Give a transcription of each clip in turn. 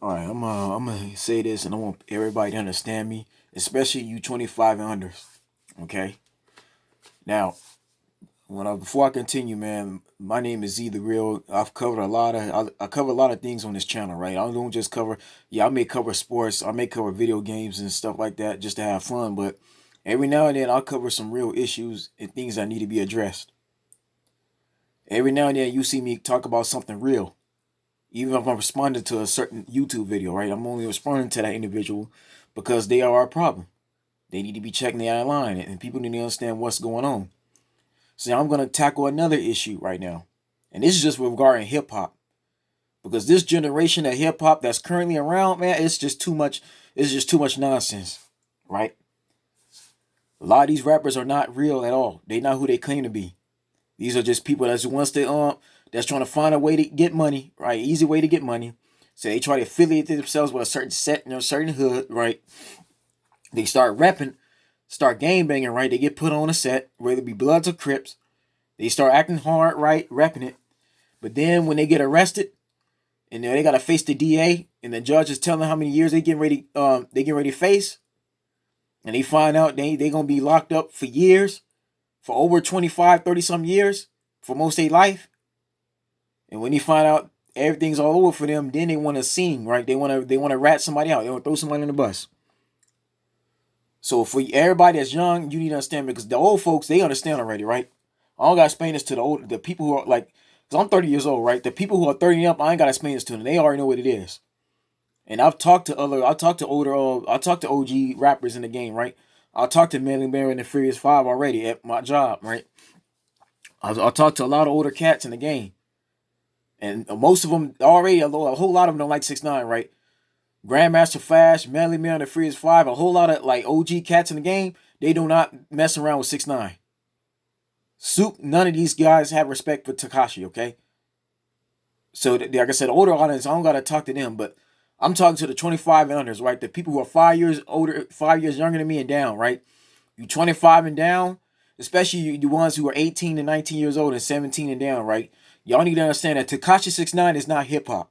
All right, I'm gonna say this, and I want everybody to understand me, especially you 25 and unders. Okay. Now, before I continue, man, my name is Z the Real. I've covered a lot of I cover a lot of things on this channel, right? I don't just cover. Yeah, I may cover sports. I may cover video games and stuff like that just to have fun. But every now and then, I'll cover some real issues and things that need to be addressed. Every now and then, you see me talk about something real. Even if I'm responding to a certain YouTube video, right? I'm only responding to that individual because they are our problem. They need to be checking the line, and people need to understand what's going on. So I'm going to tackle another issue right now. And this is just regarding hip hop. Because this generation of hip hop that's currently around, man, it's just too much. It's just too much nonsense, right? A lot of these rappers are not real at all. They're not who they claim to be. These are just people that's trying to find a way to get money, right? Easy way to get money. So they try to affiliate themselves with a certain set in a certain hood, right? They start rapping, start gang banging, right? They get put on a set, whether it be Bloods or Crips. They start acting hard, right? Rapping it. But then when they get arrested, and they gotta face the DA, and the judge is telling them how many years they getting ready to face, and they find out they gonna be locked up for years, for over 25, 30 some years, for most of their life. And when you find out everything's all over for them, then they want to sing, right? They want to rat somebody out. They want to throw somebody on the bus. So for everybody that's young, you need to understand, because the old folks, they understand already, right? I don't gotta explain this to the people who are like, because I'm 30 years old, right? The people who are 30 and up, I ain't gotta explain this to them. They already know what it is. And I talked to OG rappers in the game, right? I talked to Manly Bear and the Furious Five already at my job, right? I talked to a lot of older cats in the game. And most of them already, a whole lot of them don't like 6ix9ine, right? Grandmaster Flash, Manly Man, the Freeze Five, a whole lot of like OG cats in the game, they do not mess around with 6ix9ine. Soup, none of these guys have respect for Takashi, okay? So, like I said, older audience, I don't gotta talk to them, but I'm talking to the 25 and unders, right? The people who are 5 years older, 5 years younger than me and down, right? You 25 and down, especially you, the ones who are 18 and 19 years old and 17 and down, right? Y'all need to understand that Tekashi 6ix9ine is not hip hop.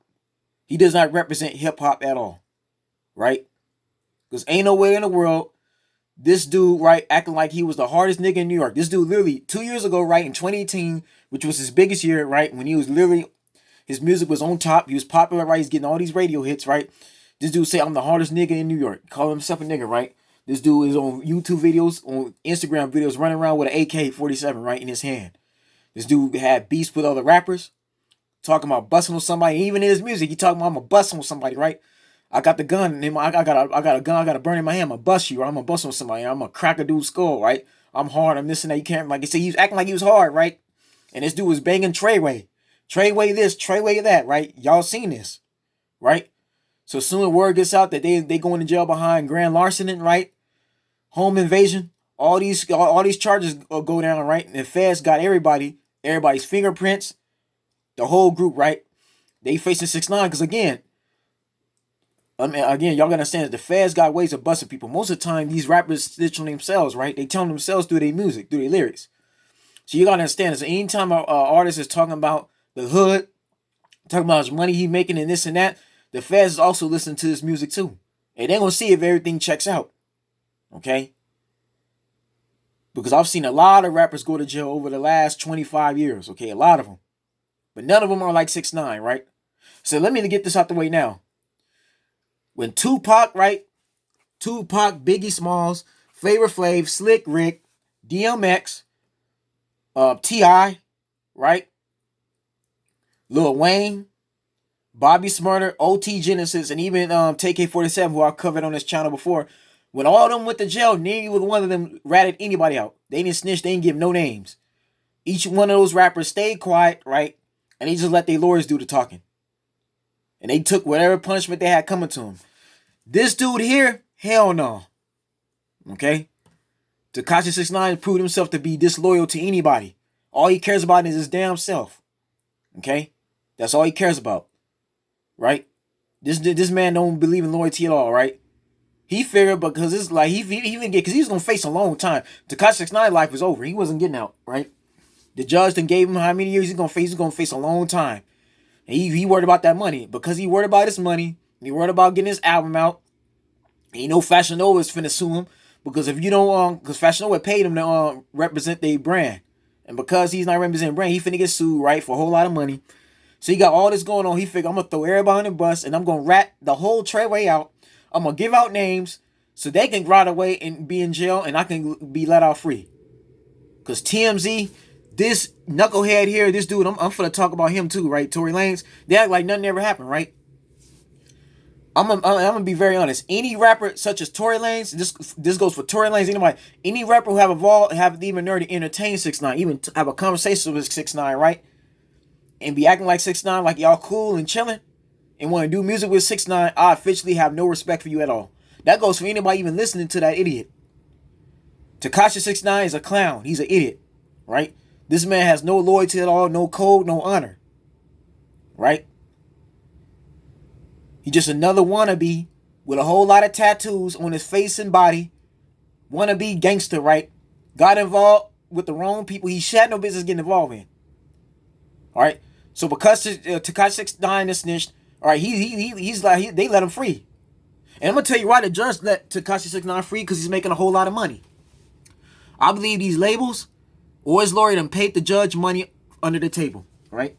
He does not represent hip hop at all, right? Because ain't no way in the world this dude, right, acting like he was the hardest nigga in New York. This dude literally 2 years ago, right, in 2018, which was his biggest year, right, when he was literally, his music was on top. He was popular, right? He's getting all these radio hits, right? This dude say, I'm the hardest nigga in New York. Call himself a nigga, right? This dude is on YouTube videos, on Instagram videos, running around with an AK-47, right, in his hand. This dude had beefs with other rappers, talking about busting with somebody. Even in his music, he talking about I'm gonna bust with somebody, right? I got the gun. I got a gun. I got a burn in my hand. I'm gonna bust you, or I'm gonna bust with somebody. I'm gonna crack a dude's skull, right? I'm hard. I'm this and that. You can't, like I said, he was acting like he was hard, right? And this dude was banging Treyway. Treyway this, Treyway that, right? Y'all seen this, right? So soon as word gets out that they going to jail behind grand larceny, right? Home invasion. All these charges go down, right? And the feds got everybody's fingerprints, the whole group, right? They facing 6ix9ine because again, y'all gotta understand that the feds got ways of busting people. Most of the time, these rappers snitch on themselves, right? They tell themselves through their music, through their lyrics. So you gotta understand this. Anytime an artist is talking about the hood, talking about his money he making and this and that, the feds is also listening to his music too. And they're gonna see if everything checks out. Okay? Because I've seen a lot of rappers go to jail over the last 25 years, okay? A lot of them. But none of them are like 6ix9ine, right? So let me get this out the way now. When Tupac, right? Tupac, Biggie Smalls, Flavor Flav, Slick Rick, DMX, T.I., right? Lil Wayne, Bobby Smurder, OT Genesis, and even TK47, who I covered on this channel before. When all of them went to jail, neither one of them ratted anybody out. They didn't snitch. They didn't give no names. Each one of those rappers stayed quiet, right? And they just let their lawyers do the talking. And they took whatever punishment they had coming to them. This dude here, hell no. Okay? Tekashi 6ix9ine proved himself to be disloyal to anybody. All he cares about is his damn self. Okay? That's all he cares about. Right? This man don't believe in loyalty at all, right? He figured because it's like because he was gonna face a long time. Tekashi 6ix9ine life was over. He wasn't getting out, right? The judge then gave him how many years he's gonna face. He's gonna face a long time. And he worried about that money. Because he worried about his money, He worried about getting his album out. Ain't no Fashion Nova is finna sue him because if you don't, because Fashion Nova paid him to represent their brand, and because he's not representing brand, he finna get sued, right, for a whole lot of money. So he got all this going on. He figured I'm gonna throw everybody on the bus and I'm gonna rat the whole Treyway out. I'm gonna give out names so they can ride away and be in jail, and I can be let out free. Cause TMZ, this knucklehead here, this dude, I'm finna talk about him too, right? Tory Lanez, they act like nothing ever happened, right? I'm gonna be very honest. Any rapper such as Tory Lanez, this goes for Tory Lanez, anybody, any rapper who have even nerve to entertain 6ix9ine, even have a conversation with 6ix9ine, right? And be acting like 6ix9ine, like y'all cool and chilling, and want to do music with 6ix9ine, I officially have no respect for you at all. That goes for anybody even listening to that idiot. Tekashi 6ix9ine is a clown. He's an idiot, right? This man has no loyalty at all, no code, no honor, right? He's just another wannabe with a whole lot of tattoos on his face and body. Wannabe gangster, right? Got involved with the wrong people he had no business getting involved in. All right? So because Tekashi 6ix9ine is snitched, all right, they let him free. And I'm going to tell you why the judge let Tekashi 6ix9ine free, because he's making a whole lot of money. I believe these labels or his lawyer done paid the judge money under the table, right?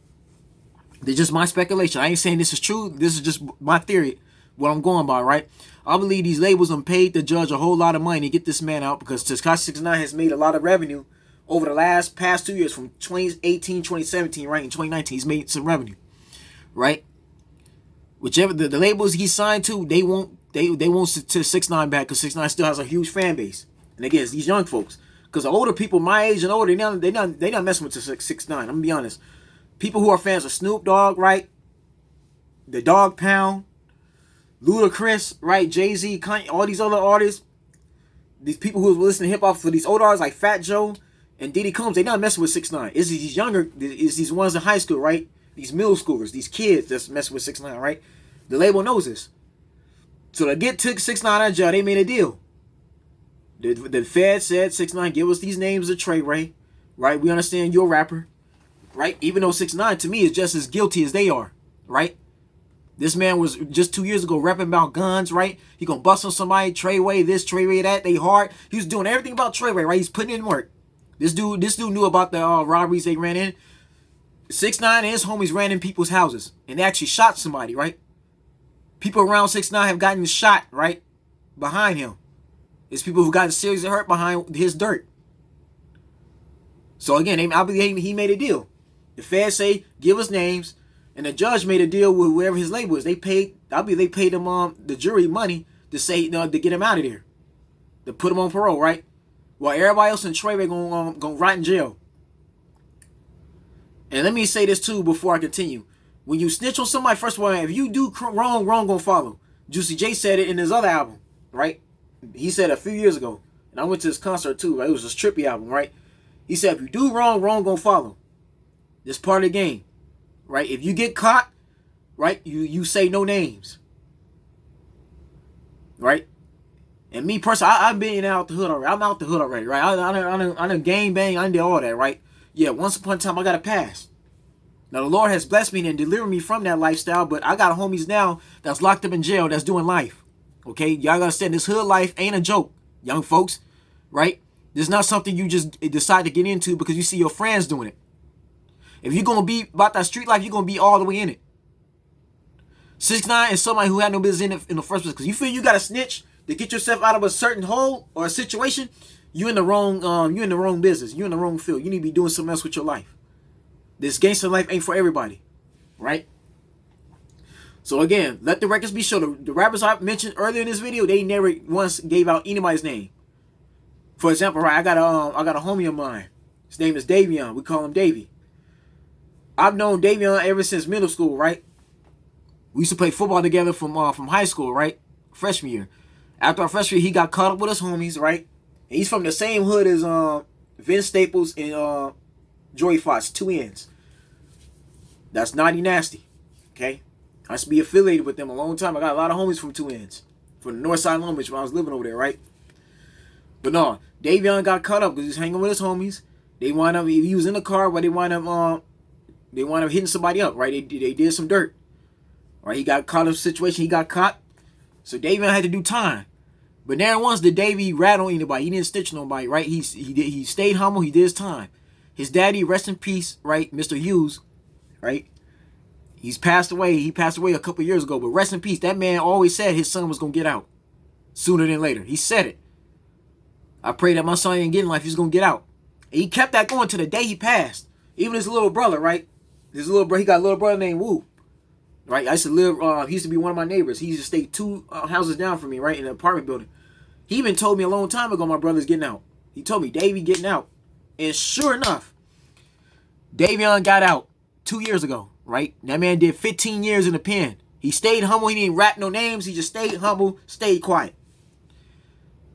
They're just my speculation. I ain't saying this is true. This is just my theory, what I'm going by, right? I believe these labels done paid the judge a whole lot of money to get this man out, because Tekashi 6ix9ine has made a lot of revenue over the past 2 years, from 2018, 2017, right? In 2019, he's made some revenue, right? Whichever the labels he signed to, they won't to 6ix9ine back, because 6ix9ine still has a huge fan base. And again, it's these young folks, because the older people my age and older, they not messing with 6ix9ine. I'm gonna be honest. People who are fans of Snoop Dogg, right? The Dog Pound, Ludacris, right? Jay-Z, Kanye, all these other artists. These people who listen to hip hop, for these older artists like Fat Joe and Diddy Combs, they not messing with 6ix9ine. It's these younger, it's these ones in high school, right? These middle schoolers, these kids that's messing with 6ix9ine, right? The label knows this. So to get 6ix9ine out of jail, they made a deal. The Fed said, 6ix9ine, give us these names of Treyway, right? We understand you're a rapper, right? Even though 6ix9ine to me is just as guilty as they are, right? This man was just 2 years ago rapping about guns, right? He gonna bust on somebody, Treyway this, Treyway that, they hard. He was doing everything about Treyway, right? He's putting in work. This dude knew about the robberies they ran in. 6ix9ine and his homies ran in people's houses, and they actually shot somebody, right? People around 6ix9ine have gotten shot, right? Behind him. It's people who got seriously hurt behind his dirt. So again, I believe he made a deal. The feds say, give us names, and the judge made a deal with whoever his label is. I believe they paid him the jury money to say, to get him out of there, to put him on parole, right? While everybody else in Treyway gonna rot in jail. And let me say this too before I continue. When you snitch on somebody, first of all, if you do wrong gonna follow. Juicy J said it in his other album, right? He said a few years ago, and I went to his concert too, right? It was his Trippy album, right? He said, if you do wrong gonna follow. This part of the game, right? If you get caught, right, you say no names, right? And me personally, I've been out the hood already. I'm out the hood already, right? I done gang bang, I did all that, right? Yeah, once upon a time, I got a pass. Now, the Lord has blessed me and delivered me from that lifestyle, but I got homies now that's locked up in jail that's doing life, okay? Y'all gotta understand, this hood life ain't a joke, young folks, right? This is not something you just decide to get into because you see your friends doing it. If you're gonna be about that street life, you're gonna be all the way in it. 6ix9ine is somebody who had no business in it in the first place. Because you feel you gotta snitch to get yourself out of a certain hole or a situation, you're in the wrong business. You're in the wrong field. You need to be doing something else with your life. This gangster life ain't for everybody, right? So again, let the records be shown. The rappers I mentioned earlier in this video, they never once gave out anybody's name. For example, right, I got a homie of mine. His name is Davion. We call him Davey. I've known Davion ever since middle school, right? We used to play football together from high school, right? Freshman year. After our freshman year, he got caught up with his homies, right? And he's from the same hood as Vince Staples and Joey Fox, 2 ends. That's Naughty Nasty, okay? I used to be affiliated with them a long time. I got a lot of homies from 2 ends, from the north side of Long Beach when I was living over there, right? But no, Davion got caught up because he was hanging with his homies. They wound up, he was in the car, but they wound up hitting somebody up, right? They did some dirt. Right? He got caught in a situation. He got caught. So Davey had to do time. But never once did Davey rat on anybody. He didn't stitch nobody, right? He stayed humble. He did his time. His daddy, rest in peace, right? Mr. Hughes, right? He's passed away. He passed away a couple years ago. But rest in peace. That man always said his son was going to get out sooner than later. He said it. I pray that my son ain't getting life. He's going to get out. And he kept that going to the day he passed. Even his little brother, right? His little brother, he got a little brother named Wu. Right? I used to live, he used to be one of my neighbors. He used to stay 2 houses down from me, right? In an apartment building. He even told me a long time ago my brother's getting out. He told me, Davey getting out. And sure enough, Davion got out 2 years ago, right? That man did 15 years in the pen. He stayed humble. He didn't rap no names. He just stayed humble, stayed quiet.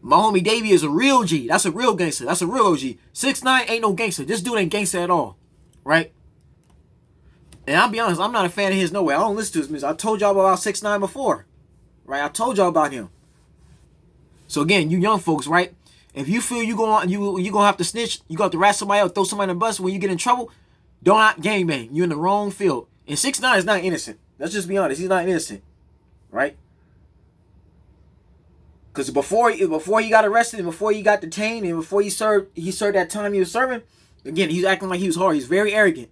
My homie Davey is a real G. That's a real gangster. That's a real OG. 6ix9ine ain't no gangster. This dude ain't gangster at all, right? And I'll be honest, I'm not a fan of his no way. I don't listen to his music. I told y'all about 6ix9ine before, right? I told y'all about him. So again, you young folks, right? If you feel you gonna have to snitch, you got to rat somebody out, throw somebody in the bus when you get in trouble, don't not gangbang. You're in the wrong field. And 6ix9ine is not innocent. Let's just be honest. He's not innocent, right? Because before he got arrested and before he got detained and before he served that time he was serving, again, he's acting like he was hard. He's very arrogant,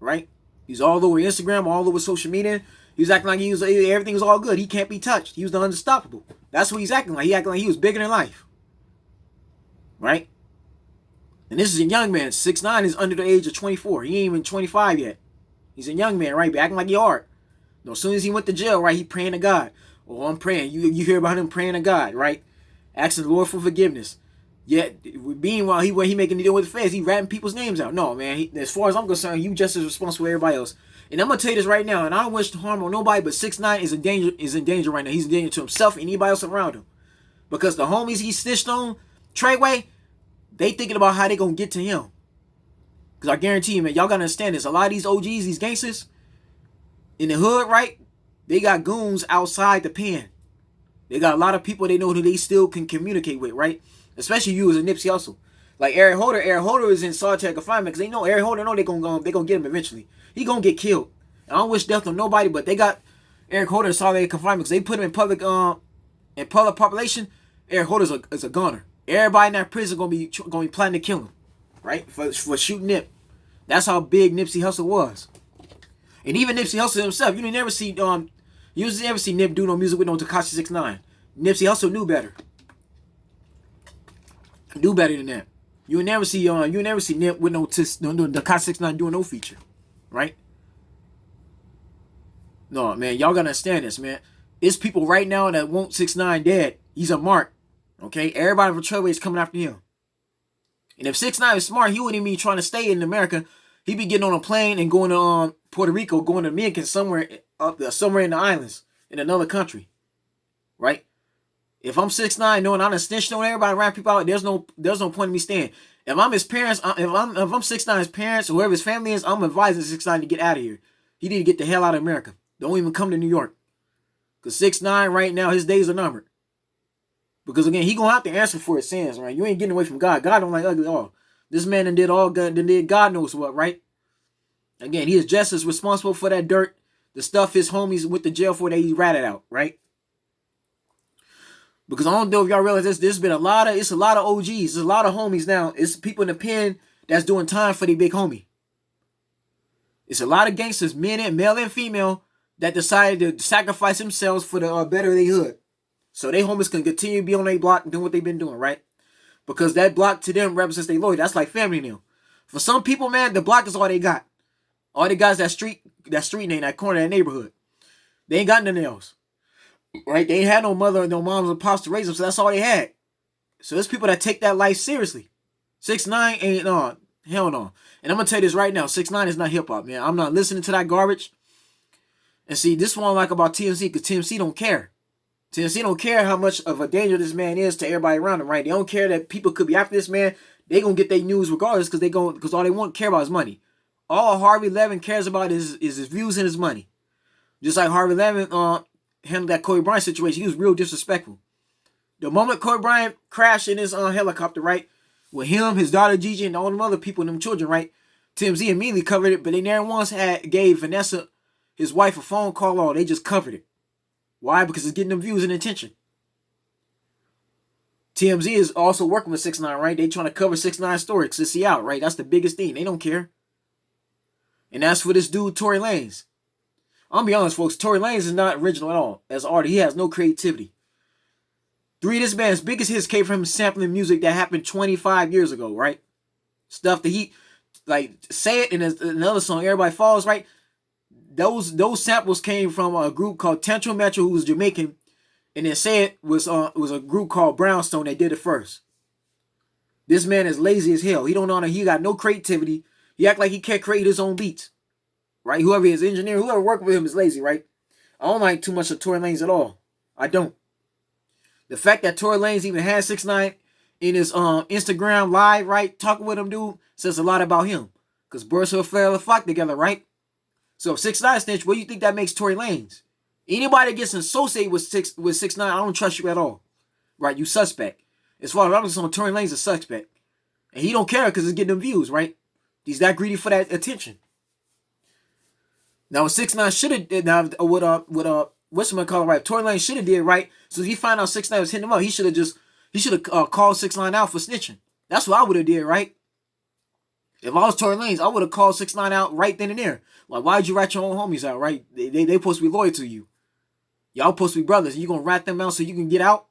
right? He's all over Instagram, all over social media. He's acting like everything was all good. He can't be touched. He was the unstoppable. That's what he's acting like. He acting like he was bigger than life, right? And this is a young man. 6ix9ine is under the age of 24. He ain't even 25 yet. He's a young man, right? But acting like he hard. You know, as soon as he went to jail, right, he praying to God. Oh, I'm praying. You hear about him praying to God, right? Asking the Lord for forgiveness. Yet, meanwhile, he making the deal with the feds. He ratting people's names out. No, man. As far as I'm concerned, you just as responsible as everybody else. And I'm gonna tell you this right now, and I don't wish harm on nobody, but 6ix9ine is in danger right now. He's in danger to himself and anybody else around him. Because the homies he snitched on, Treyway, they thinking about how they gonna get to him. Because I guarantee you, man, y'all gotta understand this. A lot of these OGs, these gangsters, in the hood, right? They got goons outside the pen. They got a lot of people they know who they still can communicate with, right? Especially you as a Nipsey Hussle. Like Eric Holder is in solitary confinement because they know Eric Holder know they gonna get him eventually. He gonna get killed. I don't wish death on nobody, but they got Eric Holder in solitary confinement because they put him in public population. Eric Holder is a gunner. Everybody in that prison gonna be planning to kill him, right? For shooting Nip. That's how big Nipsey Hussle was. And even Nipsey Hussle himself, you never see Nip do no music with no Tekashi 6ix9ine. Nipsey Hussle knew better. Do better than that. You never see Nip with no Tekashi 6ix9ine doing no feature, right? No, man, y'all gotta understand this, man. It's people right now that want 6ix9ine dead. He's a mark, okay? Everybody from Treyway is coming after him. And if 6ix9ine is smart, he wouldn't even be trying to stay in America. He'd be getting on a plane and going to Puerto Rico, going to Dominican, somewhere in the islands, in another country, right? If I'm 6ix9ine, knowing I done snitched on everybody, around people out, there's no point in me staying. If I'm his parents, if I'm 6ix9ine's parents, whoever his family is, I'm advising 6ix9ine to get out of here. He need to get the hell out of America. Don't even come to New York. Because 6ix9ine right now, his days are numbered. Because again, he gonna have to answer for his sins, right? You ain't getting away from God. God don't like ugly at all. This man did God knows what, right? Again, he is just as responsible for that dirt, the stuff his homies went to jail for that he ratted out, right? Because I don't know if y'all realize this. It's a lot of OGs. There's a lot of homies now. It's people in the pen that's doing time for the big homie. It's a lot of gangsters, male and female, that decided to sacrifice themselves for the better of their hood. So they homies can continue to be on their block and doing what they've been doing, right? Because that block to them represents their loyalty. That's like family now. For some people, man, the block is all they got. All they got is that street name, that corner, that neighborhood. They ain't got nothing else. Right? They ain't had no mother, no moms or pops to raise them, so that's all they had. So there's people that take that life seriously. 6ix9ine ain't hell no. And I'm gonna tell you this right now, 6ix9ine is not hip hop, man. I'm not listening to that garbage. And see, this is what I like about TMZ, because TMZ don't care. TMZ don't care how much of a danger this man is to everybody around him, right? They don't care that people could be after this man. They gonna get their news regardless, because all they care about is money. All Harvey Levin cares about is his views and his money. Just like Harvey Levin handled that Kobe Bryant situation, he was real disrespectful. The moment Kobe Bryant crashed in his helicopter, right, with him, his daughter Gigi, and all them other people and them children, right, TMZ immediately covered it, but they never once gave Vanessa his wife a phone call, or they just covered it. Why? Because it's getting them views and attention. TMZ is also working with 6ix9ine, right? They trying to cover 6ix9ine's story because he out, right? That's the biggest thing. They don't care. And that's for this dude, Tory Lanez. I'm gonna be honest, folks. Tory Lanez is not original at all as an artist. He has no creativity. 3 of this band's biggest hits came from him sampling music that happened 25 years ago, right? Stuff that he, like, Say It in another song, Everybody Falls, right? Those samples came from a group called Tantrum Metro, who was Jamaican, and then Say It was a group called Brownstone that did it first. This man is lazy as hell. He don't know. He got no creativity. He act like he can't create his own beats, right? Whoever his engineer, whoever worked with him is lazy, right? I don't like too much of Tory Lanez at all. I don't. The fact that Tory Lanez even has 6ix9ine in his Instagram live, right, talking with him, dude, says a lot about him. Because birds will fail to flock together, right? So if 6ix9ine snitch, what do you think that makes Tory Lanez? Anybody that gets associated with 6ix9ine, I don't trust you at all. Right? You suspect. As far as I'm concerned, Tory Lanez is a suspect. And he don't care because it's getting them views, right? He's that greedy for that attention. Now, 6ix9ine should have, now, what's my call, right? Tory Lanez should have did, right? So if he found out 6ix9ine was hitting him up, he should have called 6ix9ine out for snitching. That's what I would have did, right? If I was Tory Lanez, I would have called 6ix9ine out right then and there. Like, why'd you rat your own homies out, right? They supposed to be loyal to you. Y'all supposed to be brothers. And you gonna rat them out so you can get out?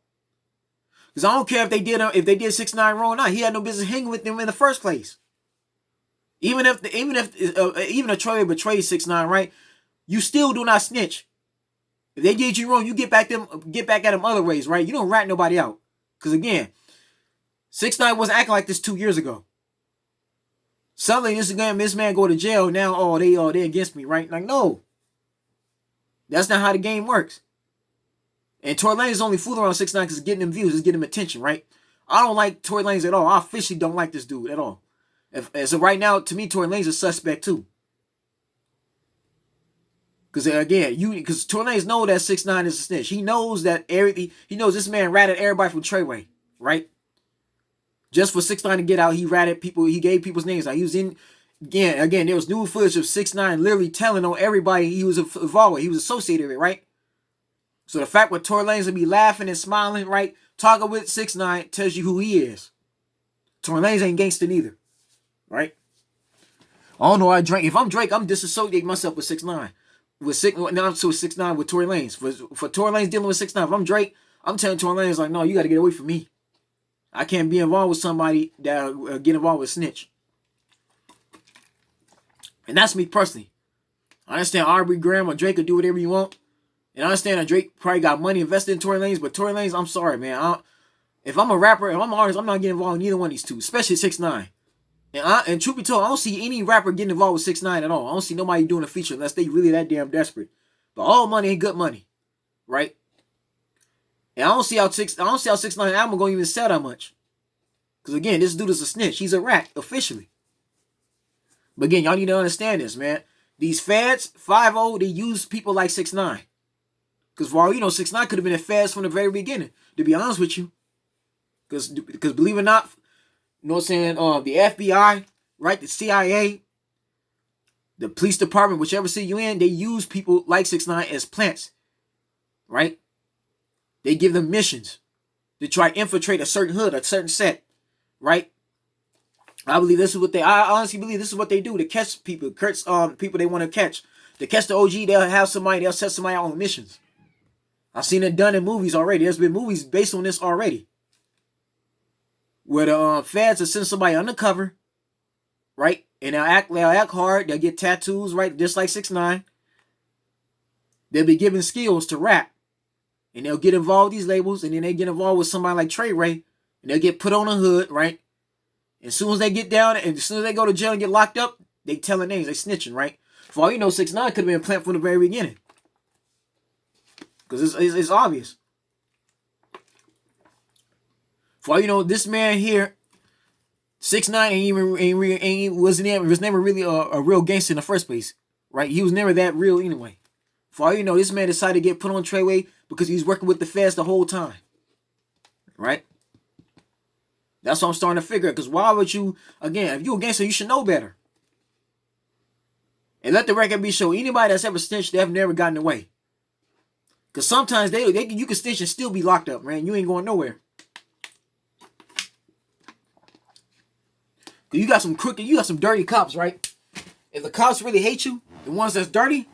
Because I don't care if they did 6ix9ine wrong or not. He had no business hanging with them in the first place. Even if Troy betrayed 6ix9ine, right? You still do not snitch. If they did you wrong, you get back at them other ways, right? You don't rat nobody out. Because again, 6ix9ine wasn't acting like this 2 years ago. Suddenly this man go to jail now. They against me, right? Like, no. That's not how the game works. And Tory Lanez is only fooling around 6ix9ine because it's getting them views, it's getting them attention, right? I don't like Tory Lanez at all. I officially don't like this dude at all. So right now, to me, Tory Lanez is a suspect too. Because again, because Tory Lanez knows that 6ix9ine is a snitch. He knows that everything. He knows this man ratted everybody from Treyway, right? Just for 6ix9ine to get out, he ratted people. He gave people's names out. He was in again. There was new footage of 6ix9ine literally telling on everybody he was involved with. He was associated with, right? So the fact where Tory Lanez would be laughing and smiling, right, talking with 6ix9ine tells you who he is. Tory Lanez ain't gangster neither, right? I don't know. If I'm Drake, I'm disassociating myself with 6ix9ine. Now I'm so 6ix9ine with Tory Lanez. For Tory Lanez dealing with 6ix9ine, if I'm Drake, I'm telling Tory Lanez like, no, you got to get away from me. I can't be involved with somebody that get involved with snitch. And that's me personally. I understand Aubrey Graham or Drake will do whatever you want. And I understand that Drake probably got money invested in Tory Lanez, but Tory Lanez, I'm sorry, man. If I'm a rapper, if I'm an artist, I'm not getting involved in neither one of these two, especially 6ix9ine. And truth be told, I don't see any rapper getting involved with 6ix9ine at all. I don't see nobody doing a feature unless they really that damn desperate. But all money ain't good money, right? And I don't see how 6ix9ine album gonna even sell that much. Because again, this dude is a snitch. He's a rat, officially. But again, y'all need to understand this, man. These feds, 5-0, they use people like 6ix9ine. Because for all you know, 6ix9ine could have been a feds from the very beginning, to be honest with you. Because believe it or not, you know what I'm saying, the FBI, right, the CIA, the police department, whichever city you in, they use people like 6ix9ine as plants, right? They give them missions to try to infiltrate a certain hood, a certain set, right? I honestly believe this is what they do to catch people, people they want to catch. To catch the OG, they'll set somebody out on missions. I've seen it done in movies already. There's been movies based on this already. Where the feds will send somebody undercover, right? And they'll act hard. They'll get tattoos, right? Just like 6ix9ine. They'll be given skills to rap. And they'll get involved with these labels. And then they get involved with somebody like Treyway. And they'll get put on a hood, right? And as soon as they get down, and as soon as they go to jail and get locked up, they telling names. They snitching, right? For all you know, 6ix9ine could have been a plant from the very beginning. Because it's obvious. For all you know, this man here, 6ix9ine was never really a real gangster in the first place, right? He was never that real anyway. For all you know, this man decided to get put on Treyway because he was working with the feds the whole time, right? That's what I'm starting to figure. Because why would you, again, if you're a gangster, you should know better. And let the record be shown. Anybody that's ever snitched, they've never gotten away. Because sometimes you can snitch and still be locked up, man. You ain't going nowhere. Because you got some crooked, you got some dirty cops, right? If the cops really hate you, the ones that's dirty,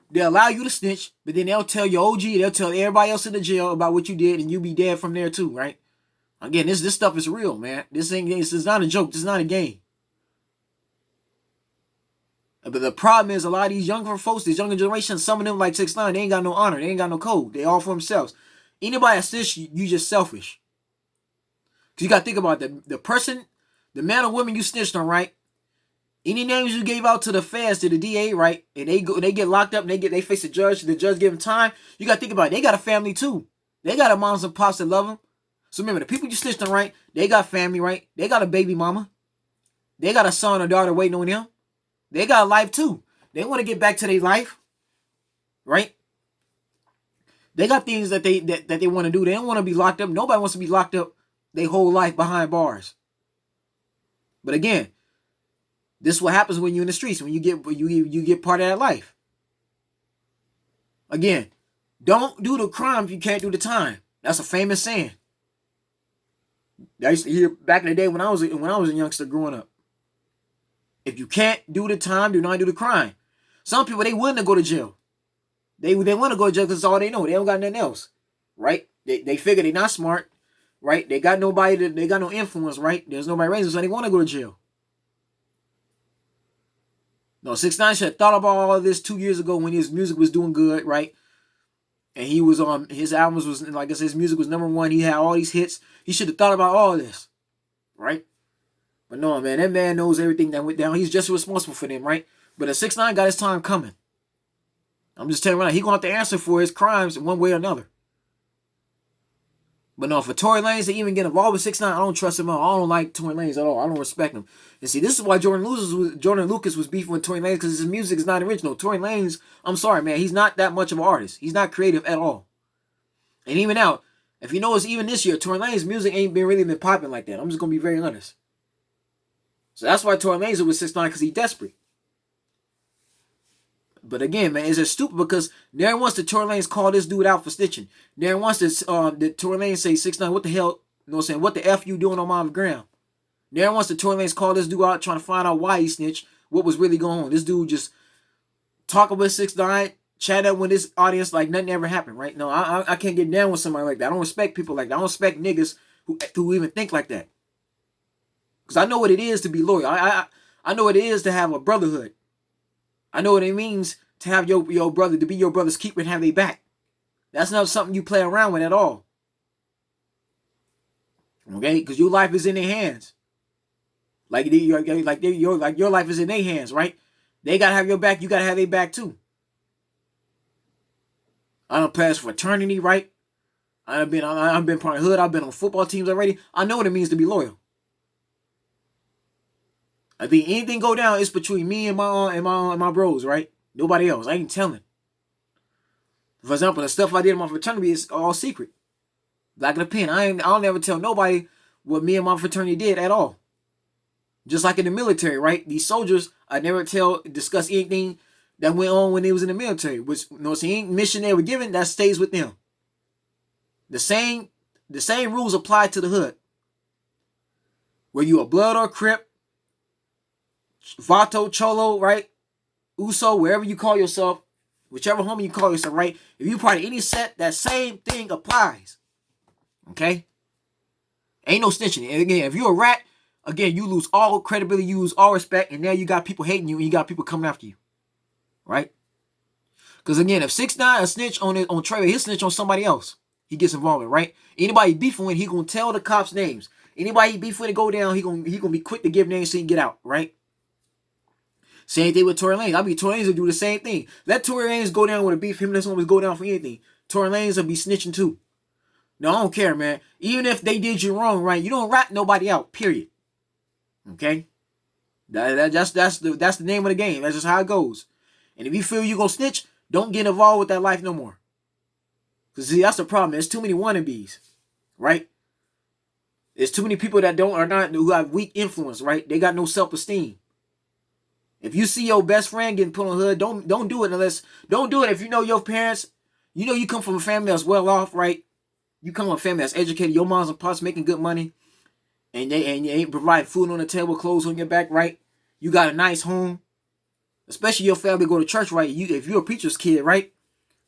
they'll allow you to snitch, but then they'll tell your OG, they'll tell everybody else in the jail about what you did, and you be dead from there too, right? Again, this stuff is real, man. This is not a joke. This is not a game. But the problem is a lot of these younger folks, this younger generation, some of them like 6ix9ine, they ain't got no honor. They ain't got no code. They all for themselves. Anybody that snitch, you just selfish. Because you got to think about the person, the man or woman you snitched on, right? Any names you gave out to the feds, to the DA, right? And they get locked up and they face the judge give them time. You got to think about it. They got a family too. They got a moms and pops that love them. So remember, the people you snitched on, right? They got family, right? They got a baby mama. They got a son or daughter waiting on them. They got a life too. They want to get back to their life, right? They got things that they want to do. They don't want to be locked up. Nobody wants to be locked up their whole life behind bars. But again, this is what happens when you're in the streets. When you get part of that life. Again, don't do the crime if you can't do the time. That's a famous saying. I used to hear back in the day when I was a youngster growing up. If you can't do the time, do not do the crime. Some people, they willing to go to jail. They want to go to jail because it's all they know. They don't got nothing else, right? They figure they're not smart, right? They got nobody. They got no influence, right? There's nobody raising them, so they want to go to jail. No, 6ix9ine should have thought about all of this 2 years ago when his music was doing good, right? And he was on his albums was, like I said, his music was #1. He had all these hits. He should have thought about all this, right? But no, man, that man knows everything that went down. He's just responsible for them, right? But 6ix9ine got his time coming. I'm just telling you right now, he's going to have to answer for his crimes in one way or another. But no, for Tory Lanez to even get involved with 6ix9ine, I don't trust him at all. I don't like Tory Lanez at all. I don't respect him. And see, this is why Jordan Lucas was beefing with Tory Lanez, because his music is not original. Tory Lanez, I'm sorry, man, he's not that much of an artist. He's not creative at all. And even now, if you notice, even this year, Tory Lanez's music ain't really been popping like that. I'm just going to be very honest. So that's why Tory Lanez is with 6ix9ine, because he's desperate. But again, man, it's just stupid because Darren wants to Tory Lanez call this dude out for snitching. Darren wants to Tory Lanez say 6ix9ine, what the hell, you know what I'm saying, what the F you doing on my gram? Darren wants to Tory Lanez call this dude out trying to find out why he snitched, what was really going on. This dude just talking with 6ix9ine, chat up with this audience like nothing ever happened, right? No, I can't get down with somebody like that. I don't respect people like that. I don't respect niggas who even think like that. Because I know what it is to be loyal. I know what it is to have a brotherhood. I know what it means to have your brother, to be your brother's keeper and have their back. That's not something you play around with at all. Okay? Because your life is in their hands. Like your life is in their hands, right? They gotta have your back, you gotta have their back too. I done passed fraternity, right? I've been part of the hood, I've been on football teams already. I know what it means to be loyal. I think anything go down, it's between me and my bros, right? Nobody else. I ain't telling. For example, the stuff I did in my fraternity is all secret. Black in the pen. I'll never tell nobody what me and my fraternity did at all. Just like in the military, right? These soldiers, I never discuss anything that went on when they was in the military. Which, you know, any mission they were given, that stays with them. The same rules apply to the hood. Whether you a blood or crip, Vato, Cholo, right? Uso, wherever you call yourself, whichever homie you call yourself, right? If you part of any set, that same thing applies. Okay? Ain't no snitching. And again, if you're a rat, again, you lose all credibility, you lose all respect, and now you got people hating you and you got people coming after you. Right? Because again, if 6ix9ine a snitch on Trey, he'll snitch on somebody else. He gets involved in, right? Anybody beefing with, he gonna tell the cops names. Anybody he beef with to go down, he gonna be quick to give names so he can get out, right? Same thing with Tory Lanez. I mean, Tory Lanez will do the same thing. Let Tory Lanez go down with a beef. Him and his homies go down for anything. Tory Lanez will be snitching too. No, I don't care, man. Even if they did you wrong, right? You don't rat nobody out, period. Okay? That's the name of the game. That's just how it goes. And if you feel you're going to snitch, don't get involved with that life no more. Because, see, that's the problem. There's too many wannabes, right? There's too many people who have weak influence, right? They got no self-esteem. If you see your best friend getting put on hood, don't do it don't do it if you know your parents, you know you come from a family that's well off, right? You come from a family that's educated, your moms and pops making good money, and you ain't provide food on the table, clothes on your back, right? You got a nice home, especially your family go to church, right? If you're a preacher's kid, right?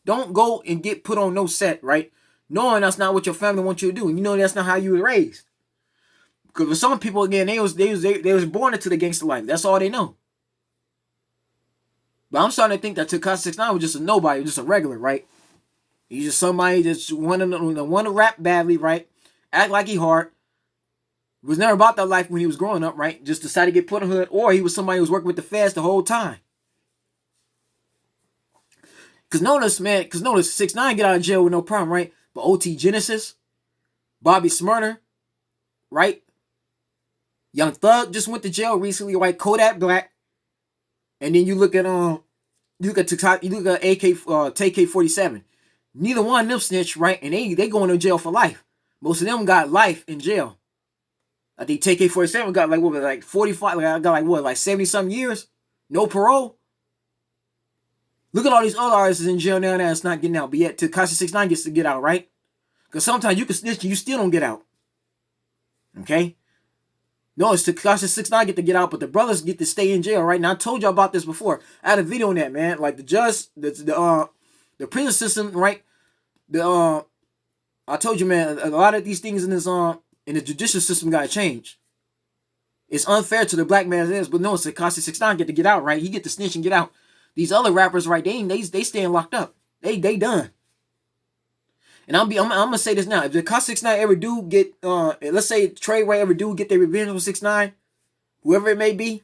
Don't go and get put on no set, right? Knowing that's not what your family wants you to do, and you know that's not how you were raised. Because for some people, again, they was born into the gangster life. That's all they know. But I'm starting to think that Tekashi 69 was just a nobody, just a regular, right? He's just somebody that's want to rap badly, right? Act like he hard. Was never about that life when he was growing up, right? Just decided to get put in hood, or he was somebody who was working with the feds the whole time. Cause notice 6ix9ine get out of jail with no problem, right? But OT Genesis, Bobby Smurder, right? Young Thug just went to jail recently, right? Kodak Black. And then you look at TikTok, you look at TK47. Neither one of them snitch, right? And they going to jail for life. Most of them got life in jail. I think TK47 got like 45, like 70 something years, no parole. Look at all these other artists in jail now that's not getting out, but yet Tekashi 69 gets to get out, right? Because sometimes you can snitch and you still don't get out. Okay? No, it's Tekashi 69 get to get out, but the brothers get to stay in jail, right? Now I told y'all about this before. I had a video on that, man. Like the prison system, right? I told you, man, a lot of these things in the judicial system gotta change. It's unfair to the black man as is, but no, it's Tekashi 69 get to get out, right? He get to snitch and get out. These other rappers, right? They staying locked up. They done. And I'm gonna say this now. If the Tekashi 69 ever do get let's say Trey Ray ever do get their revenge on 6ix9ine, whoever it may be,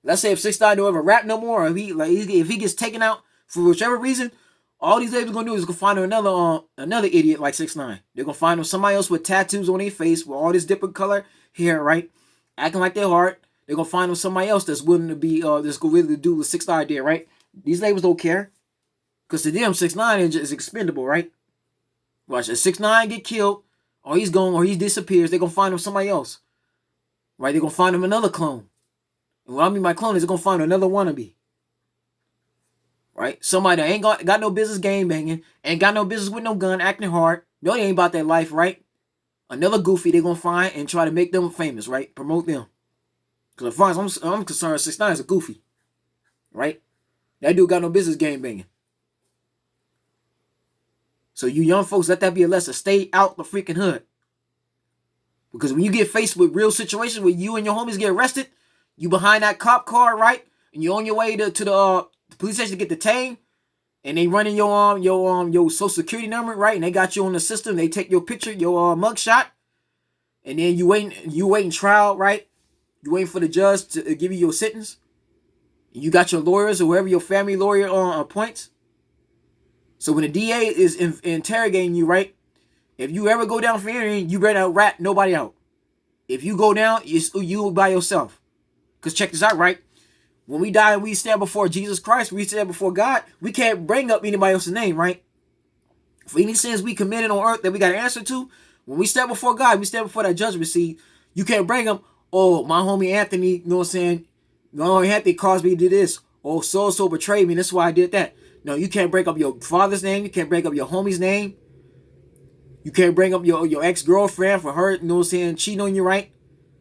let's say if 6ix9ine don't ever rap no more, or if he gets taken out for whichever reason, all these labels gonna do is go find another idiot like 6ix9ine. They're gonna find somebody else with tattoos on their face with all this different color hair, right? Acting like they're hard. They're gonna find somebody else that's willing to be that's gonna really do what 6ix9ine did, right? These labels don't care. Because to them, 6ix9ine is expendable, right? Watch, if 6ix9ine get killed, or he's gone, or he disappears, they're gonna find him somebody else. Right? They're gonna find him another clone. And what I mean by clone is they're gonna find another wannabe. Right? Somebody that ain't got no business game banging, ain't got no business with no gun, acting hard. No, they ain't about that life, right? Another goofy they're gonna find and try to make them famous, right? Promote them. Because as far as I'm concerned, 6ix9ine is a goofy. Right? That dude got no business game banging. So you young folks, let that be a lesson. Stay out the freaking hood. Because when you get faced with real situations where you and your homies get arrested, you behind that cop car, right? And you're on your way to the police station to get detained, and they running your social security number, right? And they got you on the system. They take your picture, your mugshot, and then you waiting trial, right? You waiting for the judge to give you your sentence. You got your lawyers or whoever your family lawyer appoints. So when the DA is interrogating you, right? If you ever go down for anything, you better not rat nobody out. If you go down, it's you by yourself. Because check this out, right? When we die and we stand before Jesus Christ, we stand before God, we can't bring up anybody else's name, right? For any sins we committed on earth that we got to answer to, when we stand before God, we stand before that judgment seat, you can't bring up, oh, my homie Anthony, you know what I'm saying? My homie Anthony caused me to do this. Oh, so betrayed me, that's why I did that. No, you can't break up your father's name. You can't break up your homie's name. You can't bring up your ex-girlfriend for her, you know what I'm saying, cheating on you, right?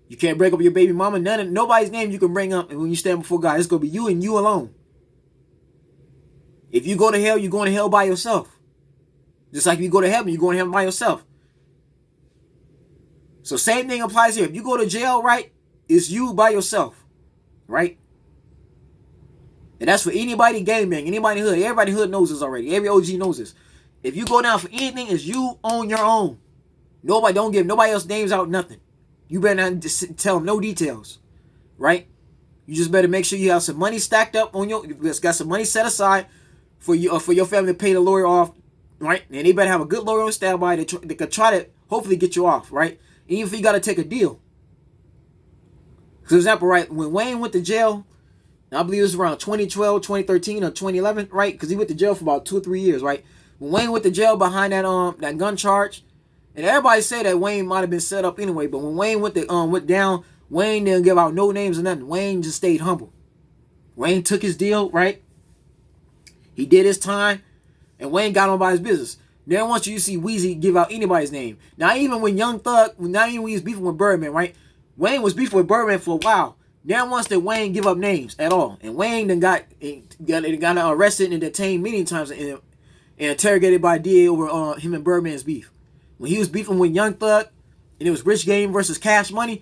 You can't break up your baby mama. Nobody's name you can bring up. And when you stand before God, it's going to be you and you alone. If you go to hell, you're going to hell by yourself. Just like if you go to heaven, you're going to heaven by yourself. So same thing applies here. If you go to jail, right, it's you by yourself, right? And that's for anybody game bang, anybody in the hood. Everybody in the hood knows this already. Every OG knows this. If you go down for anything, it's you on your own. Nobody, don't give nobody else names out, nothing. You better not just tell them no details, right? You just better make sure you have some money stacked up on you got some money set aside for you for your family to pay the lawyer off, right? And they better have a good lawyer on standby that could try to hopefully get you off, right? Even if you got to take a deal. For example, right, when Wayne went to jail, I believe it was around 2012, 2013, or 2011, right? Because he went to jail for about 2 or 3 years, right? When Wayne went to jail behind that gun charge, and everybody said that Wayne might have been set up anyway, but when Wayne went down, Wayne didn't give out no names or nothing. Wayne just stayed humble. Wayne took his deal, right? He did his time, and Wayne got on by his business. Then once you see Weezy give out anybody's name. Not even when Young Thug, not even when he was beefing with Birdman, right? Wayne was beefing with Birdman for a while. Now once that Wayne give up names at all. And Wayne then got arrested and detained many times and interrogated by DA over him and Birdman's beef. When he was beefing with Young Thug, and it was Rich Game versus Cash Money,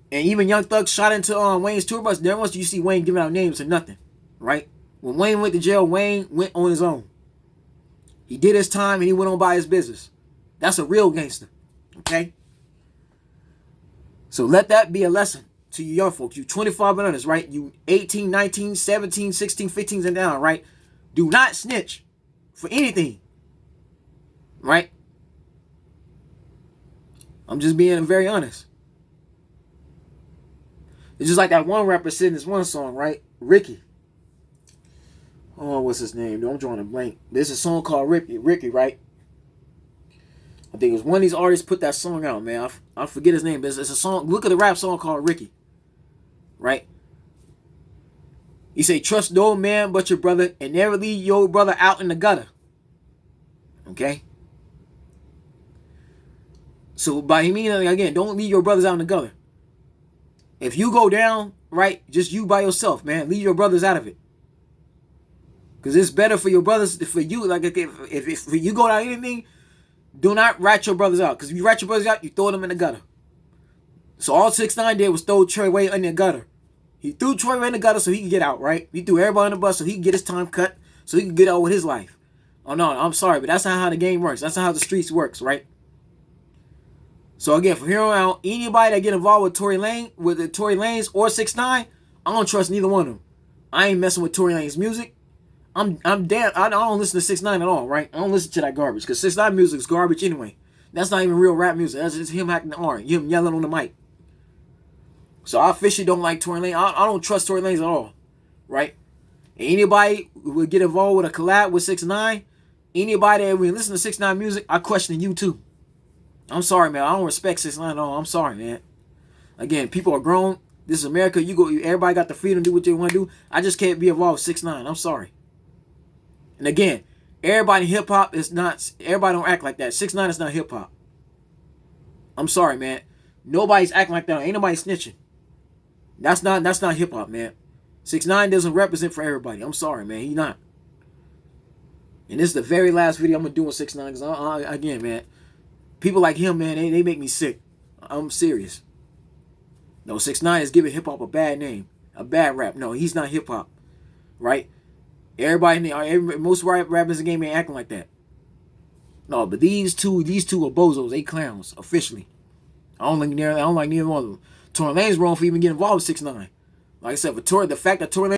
and even Young Thug shot into Wayne's tour bus, then once you see Wayne giving out names or nothing, right? When Wayne went to jail, Wayne went on his own. He did his time and he went on by his business. That's a real gangster. Okay? So let that be a lesson to you young folks. You 25 and under, right? You 18, 19, 17, 16, 15 and down, right? Do not snitch for anything. Right? I'm just being very honest. It's just like that one rapper said in this one song, right? Ricky. Oh, what's his name? I'm drawing a blank. There's a song called Ricky, right? I think it was one of these artists put that song out, man. I forget his name, but it's a song. Look at the rap song called Ricky, right? He say, trust no man but your brother and never leave your brother out in the gutter. Okay? So by meaning, again, don't leave your brothers out in the gutter. If you go down, right, just you by yourself, man. Leave your brothers out of it. Because it's better for your brothers, for you, like if you go down anything, do not rat your brothers out. Because if you rat your brothers out, you throw them in the gutter. So all 6ix9ine did was throw Troy Way in the gutter. He threw Troy Way in the gutter so he could get out, right? He threw everybody in the bus so he could get his time cut, so he could get out with his life. Oh no, I'm sorry, but that's not how the game works. That's not how the streets works, right? So again, from here on out, anybody that get involved with Tory Lanez or 6ix9ine, I don't trust neither one of them. I ain't messing with Tory Lanez's music. I don't listen to 6ix9ine at all, right? I don't listen to that garbage because 6ix9ine music is garbage anyway. That's not even real rap music. That's just him acting the R, him yelling on the mic. So I officially don't like Tory Lanez. I don't trust Tory Lanez at all, right? And anybody who would get involved with a collab with 6ix9ine, anybody that will listen to 6ix9ine music, I question you too. I'm sorry, man. I don't respect 6ix9ine at all. I'm sorry, man. Again, people are grown. This is America. Everybody got the freedom to do what they want to do. I just can't be involved with 6ix9ine. I'm sorry. And again, everybody in hip hop is not. Everybody don't act like that. 6ix9ine is not hip hop. I'm sorry, man. Nobody's acting like that. Ain't nobody snitching. That's not hip hop, man. 6ix9ine doesn't represent for everybody. I'm sorry, man. He not. And this is the very last video I'm gonna do on 6ix9ine. Because again, man, people like him, man, they make me sick. I'm serious. No, 6ix9ine is giving hip hop a bad name, a bad rap. No, he's not hip hop, right? Most rappers in the game ain't acting like that. No, but these two are bozos. They clowns officially. I don't like neither one of them. Tory Lanez wrong for even getting involved with 6ix9ine. Like I said, the fact that Tory Lanez